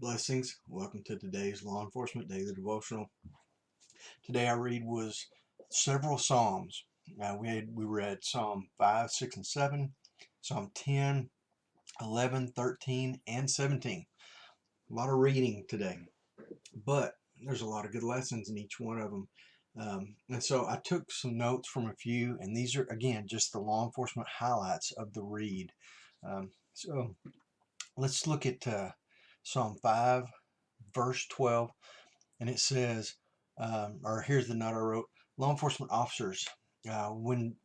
Blessings. Welcome to today's Law Enforcement Daily Devotional. Today our read was several Psalms. We read Psalm 5, 6, and 7, Psalm 10, 11, 13, and 17. A lot of reading today, but there's a lot of good lessons in each one of them. And so I took some notes from a few, and these are, again, just the law enforcement highlights of the read. So let's look at Psalm 5, verse 12, and it says, or here's the note I wrote: law enforcement officers, when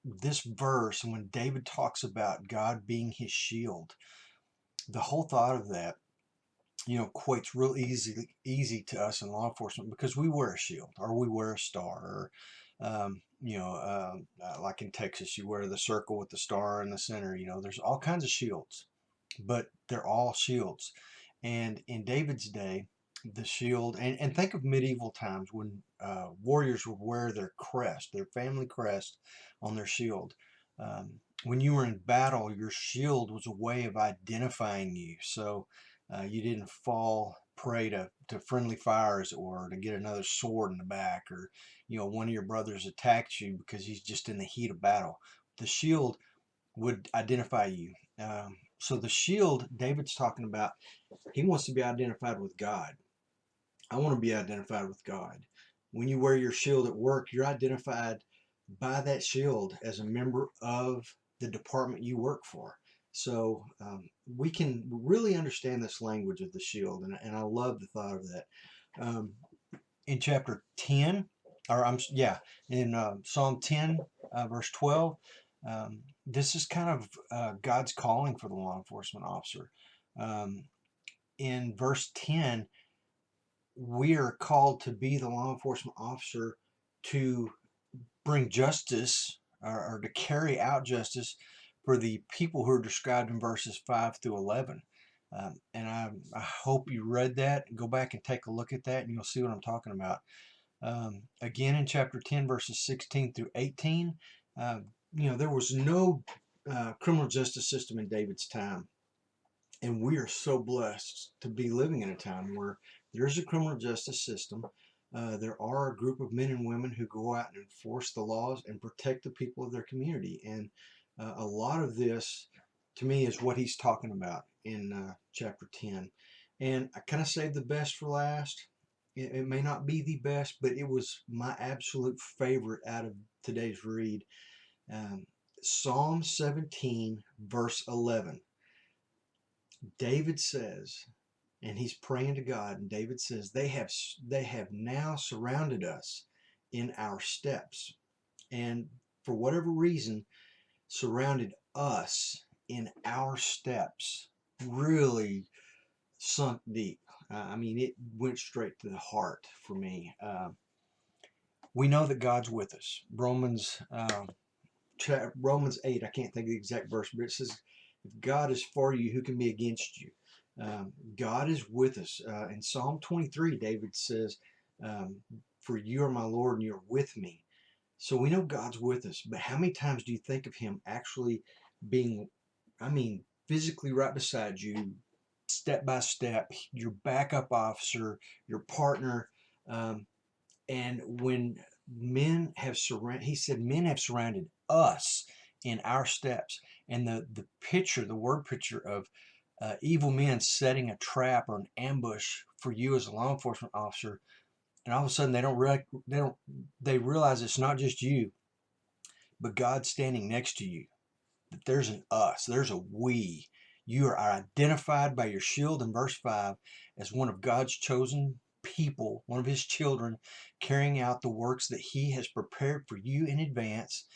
this verse and when David talks about God being his shield, the whole thought of that, equates real easy to us in law enforcement because we wear a shield or we wear a star, or like in Texas, you wear the circle with the star in the center. There's all kinds of shields, but they're all shields. And in David's day, the shield, and think of medieval times when warriors would wear their crest, their family crest, on their shield. When you were in battle, your shield was a way of identifying you, so you didn't fall prey to friendly fires or to get another sword in the back, or one of your brothers attacked you because he's just in the heat of battle. The shield would identify you. So the shield David's talking about, he wants to be identified with God. I want to be identified with God. When you wear your shield at work, you're identified by that shield as a member of the department you work for. So we can really understand this language of the shield, and I love the thought of that. In chapter 10, in Psalm 10, verse 12, this is kind of God's calling for the law enforcement officer. In verse 10, we are called to be the law enforcement officer to bring justice, or to carry out justice for the people who are described in verses 5 through 11. And I hope you read that. Go back and take a look at that, and you'll see what I'm talking about. Again, in chapter 10, verses 16 through 18, there was no criminal justice system in David's time. And we are so blessed to be living in a time where there's a criminal justice system. There are a group of men and women who go out and enforce the laws and protect the people of their community. And a lot of this, to me, is what he's talking about in chapter 10. And I kind of saved the best for last. It may not be the best, but it was my absolute favorite out of today's read. Psalm 17, verse 11. David says, and he's praying to God, and David says, they have now surrounded us in our steps. And for whatever reason, surrounded us in our steps really sunk deep. It went straight to the heart for me. We know that God's with us. Romans 8, I can't think of the exact verse, but it says, if God is for you, who can be against you? God is with us. In Psalm 23, David says, for you are my Lord and you're with me. So we know God's with us, but how many times do you think of him actually being, physically right beside you, step by step, your backup officer, your partner? And when men have he said, men have surrounded us in our steps. And the word picture of evil men setting a trap or an ambush for you as a law enforcement officer, and all of a sudden they realize it's not just you, but God's standing next to you. That there's an us, there's a we. You are identified by your shield in verse 5 as one of God's chosen people, one of his children, carrying out the works that he has prepared for you in advance,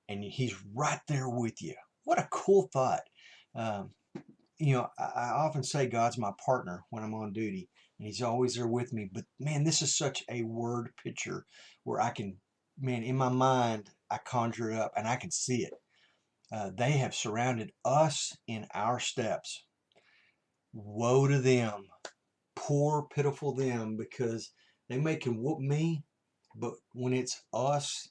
and he's right there with you. What a cool thought. I often say God's my partner when I'm on duty, and he's always there with me. But man, this is such a word picture where I can, in my mind, I conjure it up and I can see it. They have surrounded us in our steps. Woe to them, poor, pitiful them, because they can whoop me, but when it's us,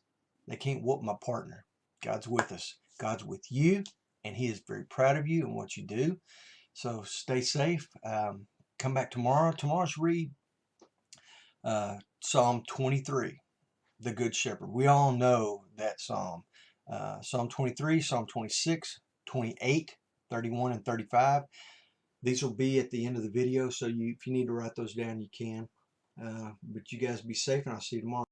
they can't whoop my partner. God's with us. God's with you, and he is very proud of you and what you do. So stay safe. come back tomorrow. Tomorrow's read Psalm 23, the Good Shepherd. We all know that psalm. Psalm 23, Psalm 26, 28, 31, and 35. These will be at the end of the video, so if you need to write those down, you can. But you guys be safe, and I'll see you tomorrow.